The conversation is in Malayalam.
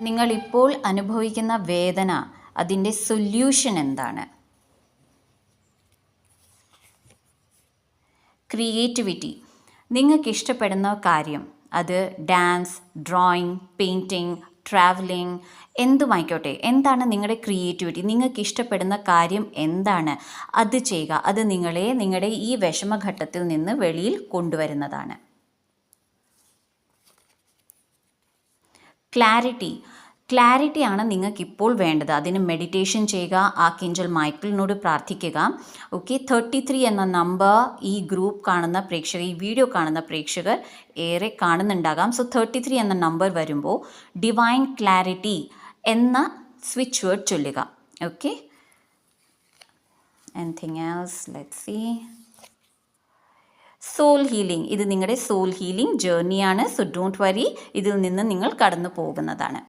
നിങ്ങളിപ്പോൾ അനുഭവിക്കുന്ന വേദന, അതിൻ്റെ സൊല്യൂഷൻ എന്താണ്? ക്രിയേറ്റിവിറ്റി. നിങ്ങൾക്ക് ഇഷ്ടപ്പെടുന്ന കാര്യം, അത് ഡാൻസ്, ഡ്രോയിങ്, പെയിൻറ്റിങ്, ട്രാവലിംഗ്, എന്തുമായിക്കോട്ടെ. എന്താണ് നിങ്ങളുടെ ക്രിയേറ്റിവിറ്റി? നിങ്ങൾക്ക് ഇഷ്ടപ്പെടുന്ന കാര്യം എന്താണ്? അത് ചെയ്യുക. അത് നിങ്ങളുടെ ഈ വിഷമഘട്ടത്തിൽ നിന്ന് വെളിയിൽ കൊണ്ടുവരുന്നതാണ്. ക്ലാരിറ്റിയാണ് നിങ്ങൾക്കിപ്പോൾ വേണ്ടത്. അതിന് മെഡിറ്റേഷൻ ചെയ്യുക, ആർക്കേഞ്ചൽ മൈക്കിളിനോട് പ്രാർത്ഥിക്കുക. ഓക്കെ, 33 എന്ന നമ്പർ ഈ ഗ്രൂപ്പ് കാണുന്ന പ്രേക്ഷകർ, ഈ വീഡിയോ കാണുന്ന പ്രേക്ഷകർ ഏറെ കാണുന്നുണ്ടാകാം. സോ 33 എന്ന നമ്പർ വരുമ്പോൾ ഡിവൈൻ ക്ലാരിറ്റി എന്ന സ്വിച്ച് വേർഡ് ചൊല്ലുക. Okay, anything else? Let's see. Soul healing. ഇത് നിങ്ങളുടെ സോൾ ഹീലിംഗ് ജേർണിയാണ്. സോ ഡോണ്ട് വറി, ഇതിൽ നിന്ന് നിങ്ങൾ കടന്നു പോകുന്നതാണ്.